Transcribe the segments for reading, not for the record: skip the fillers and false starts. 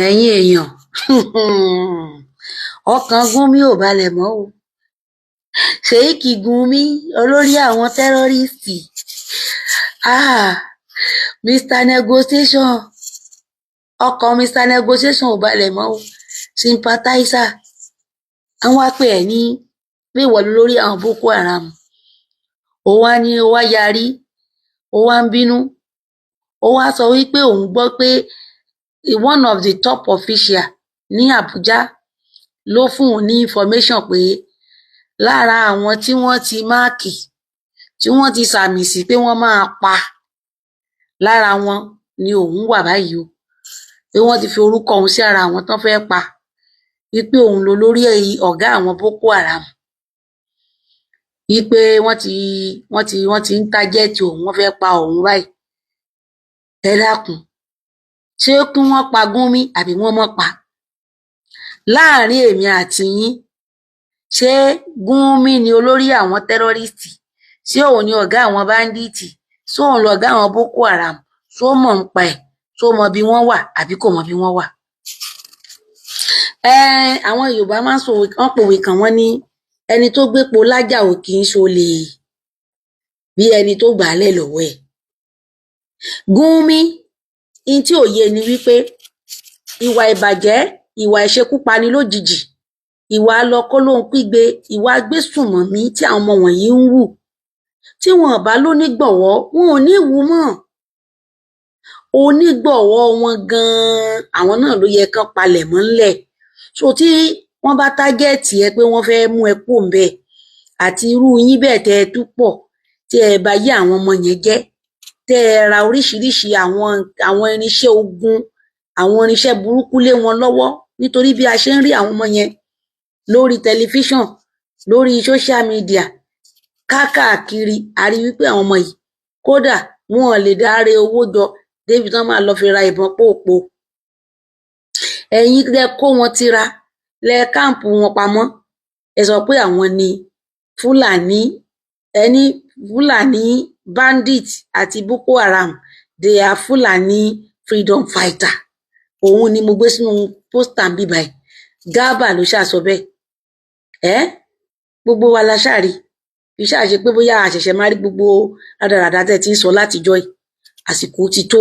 ẹ̀yin èèyàn ọkàn Gúnmi ò balẹ̀ mọ́ o. Ṣèyíkì Gúnmi olórí àwọn tẹ́rọ́rìstì Mr Negotiation ọkàn Mr Negotiation ò balẹ̀ mọ́ o. Sympathizer àwọn wá pè ẹ́ ní pé ìwọ lórí àwọn Boko Haram ó wá ní ó wá yarí ó wá ń bínú ó wá sọ wípé òun gbọ́ pé one of the top official ní Abuja ló fún òun ní information pé lára àwọn tí wọ́n ti máàkì tí wọ́n ti sàmì sí pé wọ́n máa pa lára wọn ni òun wà báyìí o, pé wọ́n ti fi orúkọ òun sí ara àwọn tán fẹ́ pa, wípé òun ló lórí ọ̀gá àwọn Boko Haram, wípé wọ́n ti ń tájẹ́ẹ̀tì òun, wọ́n fẹ́ pa òun báyìí. Ẹ dákun, ṣé kí wọ́n pa Gúnmi àbí wọ́n mọ́ pa? Láàrin èmi àti yín, ṣé Gúnmi ni olórí àwọn tẹ́rọ́rìstì? Ṣé òun ni ọ̀gá àwọn báńdíìtì? Ṣé òun lọ̀gá àwọn Boko Haram? Ṣó mọ̀ ń pa ẹ̀? Ṣó mọ bí wọ́n wà àbí kò mọ bí wọ́n wà? Àwọn Yorùbá máa ń pòwe kan, wọ́n ní ẹni tó gbépo lájà ò kì í ṣolè bí ẹni tó gbà á lẹ̀ lọ́wọ́ ẹ̀. Gúnmi in tí ò yé ni wípé ìwà ìbàjẹ́, ìwà ìṣekúpani lójijì, ìwà lọkólóhun kígbe, ìwà agbésùnmọ̀mí tí àwọn ọmọ wọ̀nyí ń hù, tí wọn bá lónígbọ̀wọ́ wọn ò ní hù mọ́. Onígbọ̀wọ́ wọn gan-an àwọn náà ló yẹ kán palẹ̀ mọ́ ńlẹ̀. So tí wọ́n bá tágẹ́ẹ̀tì ẹ pé wọ́n fẹ́ mú ẹ kúrò ńbẹ̀, àti irú yín bẹ́ẹ̀ tẹ́ ẹ tú pọ̀ tí ẹ bá yé àwọn ọmọ yẹn jẹ́, tẹ́ ẹ ra oríṣiríṣi àwọn irinṣẹ́ ogun, àwọn irinṣẹ́ burúkú lé wọn lọ́wọ́, nítorí bí a ṣe ń rí àwọn ọmọ yẹn lórí tẹlifíṣàn, lórí social media, káàkiri, a rí wípé àwọn ọmọ yìí kódà wọn ò lè dáre owó jọ débi tán máa lọ fi ra ìbọn póòpó. Ẹ̀yin lẹ kó wọn tira, lẹ káàmpù wọn pamọ́, ẹ sọ pé àwọn ni Fúlàní, ẹni Fúlàní bandit àti Boko Haram, they are Fúlàní freedom fighter. Òun ni mo gbé sínú pósítà ń bí báyìí. Garba ló ṣàsọ bẹ́ẹ̀. Gbogbo wa la ṣáà rí. Kì í ṣáà ṣe pé bóyá àṣẹ̀ṣẹ̀ máa rí gbogbo rádaràda tẹ́ ti ń sọ látijọ́ yìí. Àsìkò ti tó.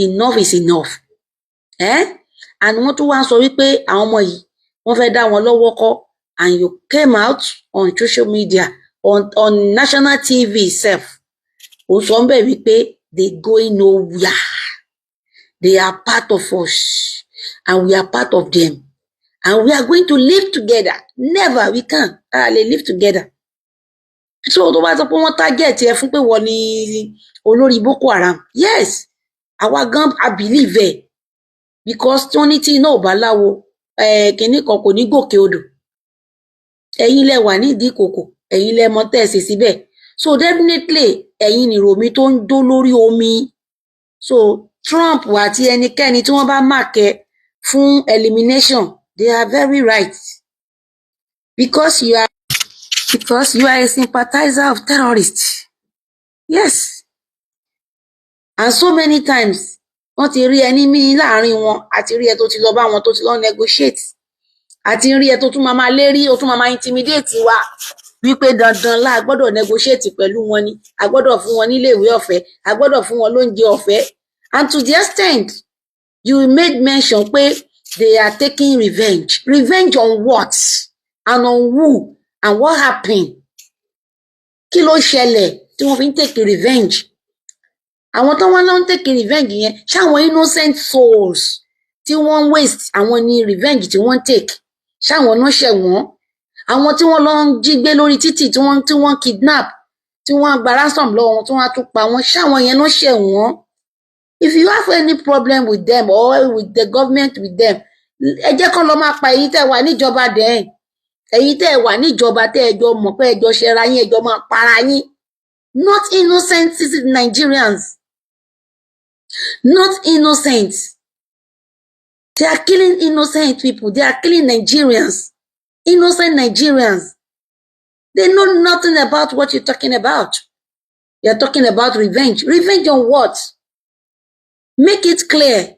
Enough is enough. And wọ́n tún wá ń sọ wípé àwọn ọmọ yìí wọ́n fẹ́ dá wọn lọ́wọ́ kọ́, and you came out on social media, on national TV itself. Ó sọ ń bẹ̀ wípé they going nowhere. They are part of us and we are part of them. And we are going to live together. Never, we can't live together. So tó bá sọ pé wọ́n tágẹ́ẹ̀tì ẹ fún pé wọ́n ní olórí Boko Haram, yes, àwa gan I believe ẹ̀, because tí wọ́n ní tí iná ò bá láwo kinní kan kò ní gòkè odò. Ẹ̀yin lẹ wà nídìí ìkòkò, ẹ̀yin lẹ mọ tẹ́ ẹ ṣe síbẹ̀. So definitely ẹ̀yin nìròmí tó ń dó lórí omi. So Trump àti ẹnikẹ́ni tí wọ́n bá màkẹ́ fún elimination, they are very right, because you are a sympathizer of terrorists. Yes, and so many times wọ́n ti rí ẹni mí láàrin wọn, àti rí ẹ tó ti lọ bá wọn tó ti lọ negotiate, àti rí ẹ tó tún máa lérí, ó tún máa intimidate wa wípé dandan la gbọ́dọ̀ negotiate pẹ̀lú wọn ni, a gbọ́dọ̀ fún wọn nílé ìwé ọ̀fẹ́, a gbọ́dọ̀ fún wọn lóúnjẹ ọ̀fẹ́. And to the extent you made mention pé they are taking revenge. Revenge on what? And on who? And what happened? Kí ló ṣẹlẹ̀ tí wọ́n fi ń take revenge? Àwọn tó wọ́n lọ ń take revenge yẹn, ṣáwọn innocent souls tí wọ́n ń waste, àwọn ni revenge tí wọ́n take? Ṣáwọn náà ṣẹ̀ wọ́n? Àwọn tí wọ́n lọ ń jí gbé lórí títì, tí wọ́n kidnap, tí wọ́n gba ransom lọ́wọ́ wọn, tí wọ́n á tún pa wọ́n, ṣáwọn yẹn náà ṣẹ̀ wọ́n? If you have any problem with them or with the government with them, ẹ jẹ́ kán lọ máa pa èyí tẹ́ wà níjọba dẹ̀. Èyí tẹ́ wà níjọba tẹ́ ẹ jọ mọ̀ pé ẹ jọ ṣẹra yín, ẹ jọ máa para yín. Not innocent Nigerians. Not innocent. They are killing innocent people. They are killing Nigerians. Innocent Nigerians. They know nothing about what you're talking about. You're talking about revenge. Revenge on what? Make it clear.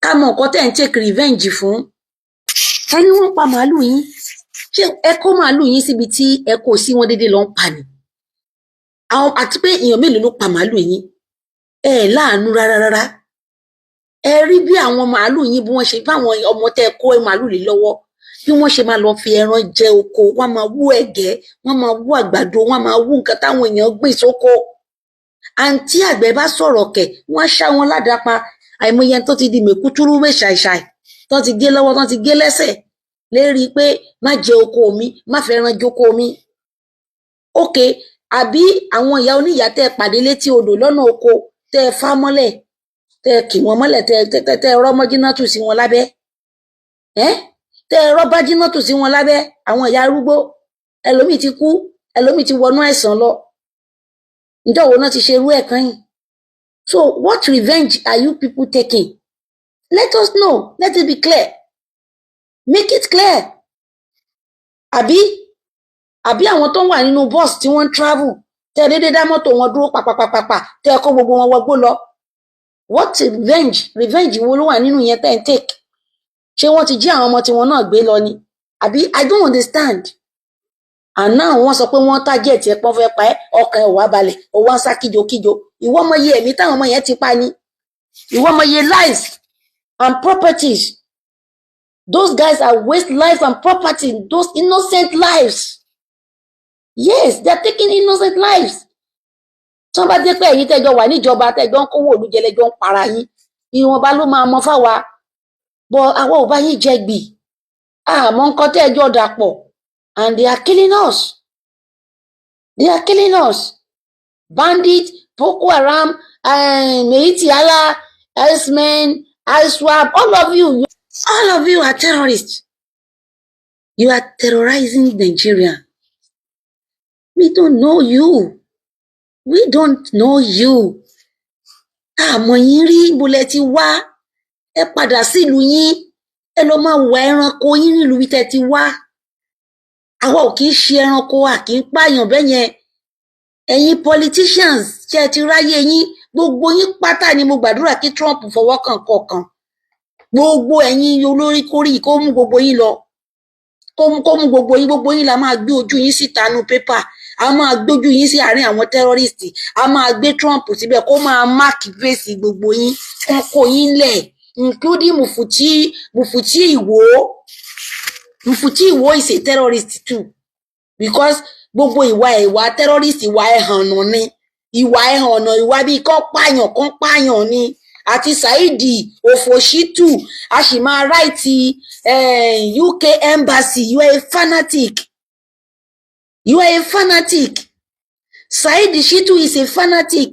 ká mọ nǹkan tẹ́ ń take revenge fún. Ẹni wọ́n pa màálù yín, ṣé ẹ kó màálù yín síbi tí ẹ kó sí wọn déédéé lọ ń pa ni? Àwọn àti pé èèyàn mélòó ló pa màálù yín? Ẹ láàánú rárá. Ẹ rí bí àwọn màálù yín bí wọ́n ṣe báwọn ọmọ tẹ́ kó màálù lé lọ́wọ́ bí wọ́n ṣe máa lọ fi ẹran jẹ oko, wọ́n máa wú ẹ̀gẹ́, wọ́n máa wú àgbàdo, wọ́n máa wú nǹkan táwọn èèyàn gbìn sóko. Àǹtí àgbẹ̀ bá sọ̀rọ̀ kẹ̀, wọ́n ṣá wọn ládàá pa. Àìmọye tó ti di mèkútúrú ṣàìṣàì, tó ti gé lọ́wọ́, tó ti gé lẹ́sẹ̀ lérí pé má jẹ oko mi, má fẹ́ràn jókòó mi. Ókè, àbí àwọn ìyá oníyàá tẹ́ pàdé létí odò lọ́nà oko, tẹ́ fá mọ́lẹ̀, tẹ́ kì wọ́n mọ́lẹ̀, tẹ́ rọ́ mọ́jínátù sí wọn lábẹ́. Tẹ́ rọ́ bájínátù sí wọn lábẹ́, àwọn ìyá arúgbó, ẹlòmíì ti kú, ẹlòmíì ti wọnú àìsàn lọ. Ǹjọ́ wo náà ti ṣe irú ẹ̀ kan yìí? So what revenge are you people taking? Let us know. Let it be clear. Make it clear. Àbí àwọn tó ń wà nínú bus tí wọ́n ń travel, tẹ́ dédé dá mọ́tò wọn dúró pàpàpàpà, tẹ́ kó gbogbo wọn wọgbó lọ. What revenge? Revenge wo ló wà nínú yẹn tẹ́ ń take? Ṣé wọ́n ti jí àwọn ọmọ tiwọn náà gbé lọ ni? Àbí I don't understand. Àná wọ́n sọ pé wọ́n target ẹ pọ́n fẹ́ pa ẹ́, ọkàn ẹ̀ wá balẹ̀, ó wá ń sá kíjokíjo. Ìwọ mọye ẹ̀mí táwọn ọmọ yẹn ti pa ni. Ìwọ mọye lives and properties. Those guys are waste life and property, those innocent lives. Yes, they are taking innocent lives. Tí wọ́n bá dé pé ẹ̀yin tẹ́jọ wà níjọba, tẹ́jọ ń kówó òlú jẹlẹjọ ń para yín, ìwọ̀nba ló máa mọ fáwa. Bọ̀ àwọn ò bá yín jẹ gbì. Àmọ́ nǹkan tẹ́jọ dàpọ̀. And they are killing us. They are killing us. Bandit, Boko Haram, Meiti Allah, Icemen, ISWAP, all of you are terrorists. You are terrorizing Nigeria. We don't know you. We don't know you. Àmọ́ yín rí ìbúlẹ̀ ti wá. Ẹ padà sílùú yín. Ẹ lọ máa wà ẹranko yín nílùú bí tẹ́ ti wá. Àwa ò kì í ṣe ẹranko, a kì í pààyàn bẹ́yẹn. Ẹ̀yin politicians ṣe ti ráyé yín, gbogbo yín pátá ni mo gbàdúrà kí Trump fọwọ́ kàn kọ̀ọ̀kan. Gbogbo ẹ̀yin olórí kórì kó mú gbogbo yín lọ. Kó mú gbogbo yín la máa gbé ojú yín síta nú pépà. A máa gbójú yín sí àárín àwọn terrorist. A máa gbé Trump síbẹ̀ kó máa máàkì fèsì gbogbo yín. Wọ́n kó yín lẹ̀, including Mufti Ìwó. Mufti Ìwó is a terrorist too. Because gbogbo ìwà terrorist, ìwà ẹ̀hànnà ni. Ìwà ẹ̀hànnà, ìwà bíi kán pààyàn ni. Àti Saidi Òfòṣítù, a sì máa ráìtì UK embassy. You are a fanatic. You are a fanatic. Saidi Shittu is a fanatic.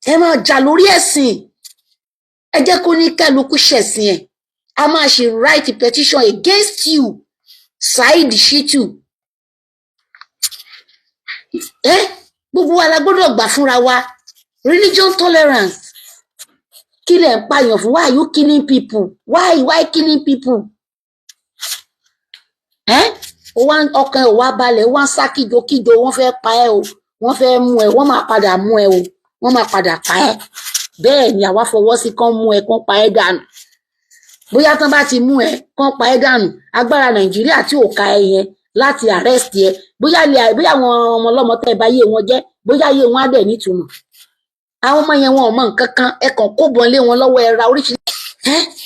Ẹ máa jà lórí ẹ̀sìn. Ẹ jẹ́ kó ní kálukú ṣẹ̀sìn ẹ̀. A máa ṣe write petition against you, Saidi Shittu. Gbogbo wa la gbọ́dọ̀ gbà fúnra wa. Religion tolerance. Kí lẹ̀ ń pààyàn fún? Why are you killing people? Why killing people? Ọkàn ẹ̀ wá balẹ̀, wọ́n ń sá kíjokíjo, wọ́n fẹ́ pa ẹ́ o, wọ́n fẹ́ mú ẹ, wọ́n máa padà mú ẹ o, wọ́n máa padà pa ẹ́. Bẹ́ẹ̀ ni àwa fọwọ́ sí kán mú ẹ, kán pa ẹ́ dànù. Bóyá tán bá ti mú ẹ, kán pa ẹ́ dànù. Agbára Nàìjíríà tí ò ka ẹ yẹn láti arrest ẹ. Bóyá àwọn ọmọ ọlọ́mọ tẹ́ bá yé wọn jẹ́, bóyá yé wọn á dẹ̀ nítumọ̀. Àwọn ọmọ yẹn wọn ò mọ nǹkan kan, ẹ kàn kó bọn lé wọn lọ́wọ́, ẹ ra oríṣiríṣi.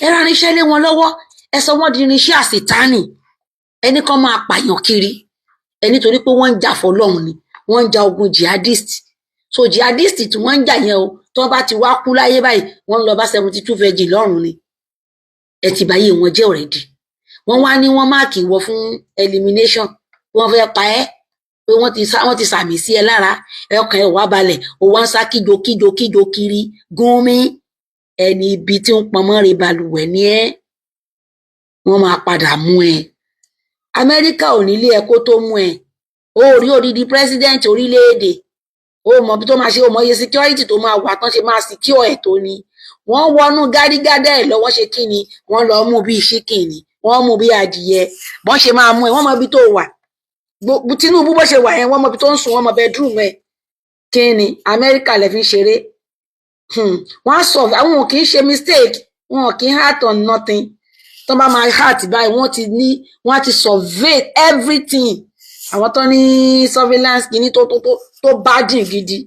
Ẹ ra irinṣẹ́ lé wọn lọ́wọ́, ẹ sọ wọ́n di irinṣẹ́ àṣetánì. Ẹni kan máa pààyàn kiri. Ẹni torí pé wọ́n ń jà fọ́lọ́run ni. Wọ́n ń ja ogun jihadist. So jihadist tí wọ́n ń jà yẹn o, tó bá ti wá kú láyé báyìí, wọ́n ń lọ bá 72 virgin lọ́run ni. Ẹ ti báyé wọn jẹ́ already. Wọ́n wá ní wọ́n máàkì wọ fún elimination. Wọ́n fẹ́ pa ẹ́ pé wọ́n ti sàmì sí ẹ lára. Ọkàn ẹ̀ wá balẹ̀, ó wá ń sá kíjo kiri. Gúnmi, ẹni ibi tí ń pọnmọ́ re balùwẹ̀ ni ẹ́. Wọ́n máa padà mú ẹ. Amẹ́ríkà ò nílé ẹ kó tó mú ẹ. Ó rí odidi president orílẹ̀-èdè. Ó mọ bí tó máa ṣe, ó mọ iye security tó máa wà tán ṣe máa secure ẹ̀ tó ni. Wọ́n wọnú gárígádá ẹ̀ lọ́wọ́ ṣe kí ni? Wọ́n lọ mú bí ṣíkìn ni. Wọ́n mú bí adìyẹ. Bọ́n ṣe máa mú ẹ, wọ́n mọ ibi tó wà. Tinubu bó ṣe wà yẹn, wọ́n mọ ibi tó ń sùn, wọ́n mọ bedroom ẹ. Kí ni? Amẹ́ríkà lẹ fi ń ṣeré. wọ́n á sọ àwọn kì í ṣe mistake, wọn kì í heart on nothing. tó bá máa heart báyìí wọ́n á ti survey everything. àwọn tó ní surveillance kìíní tó bá jìn gidi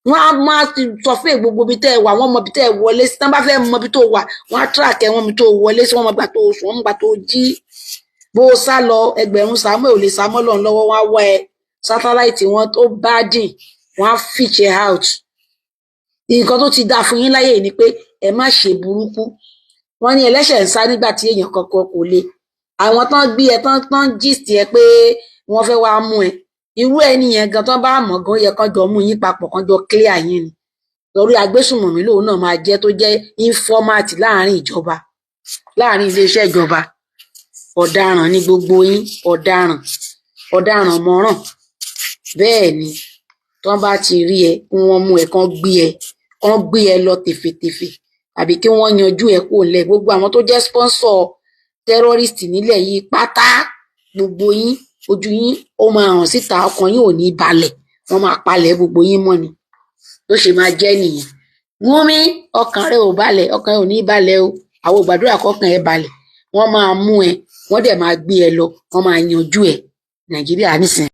wọ́n á máa ti survey gbogbo ibi tẹ́ ẹ wà, wọ́n mọ ibi tẹ́ ẹ wọlé sí. tán bá fẹ́ mọ ibi tó wà wọ́n á track ẹ, wọ́n mọ ibi tó wọlé sí, wọ́n mọ ìgbà tó sùn, wọ́n mọ ìgbà tó jí. bó o sá lọ ẹgbẹ̀rún Samuel ò lè sá mọ́ lọ́n lọ́wọ́, wọ́n á wá ẹ. sátáláìtì wọn tó bá jìn wọ́n á fish ẹ out. nǹkan tó ti dáa fún yín láyé ni pé ẹ má ṣe burúkú. wọ́n ní ẹlẹ́ṣẹ̀ ń sá nígbà tí èèyàn kankan kò le. àwọn tán gbé ẹ tán gist ẹ pé wọ́n fẹ́ wá mú ẹ, irú ẹni yẹn gan tán bá mọ̀ gan yẹ kán jọ mú yín papọ̀, kán jọ clear yín ni. torí agbésùnmọ̀mí lòun náà máa jẹ́ tó jẹ́ informant láàrin ìjọba, láàrin iléeṣẹ́ ìjọba. ọ̀daràn ni gbogbo yín, ọ̀daràn mọ́ràn. bẹ́ẹ̀ ni tán bá ti rí ẹ kí wọ́n mú ẹ, kán gbé ẹ lọ tèfètèfè, àbí kí wọ́n yanjú ẹ kó lẹ̀. gbogbo àwọn tó jẹ́ sponsor terrorist nílẹ̀ yìí pátá, gbogbo yín ojú yín ó máa hàn síta, ọkàn yín ò ní balẹ̀, wọ́n máa palẹ̀ gbogbo yín mọ́ ni. ló ṣe máa jẹ́ nìyẹn. Wúnmi ọkàn rẹ ò balẹ̀, ọkàn rẹ ò ní balẹ̀ o. àwọn gbàdúrà kọkàn ẹ balẹ̀. wọ́n máa mú ẹ, wọ́n dẹ̀ máa gbé ẹ lọ, wọ́n máa yanjú ẹ. Nàìjíríà nísìnyí.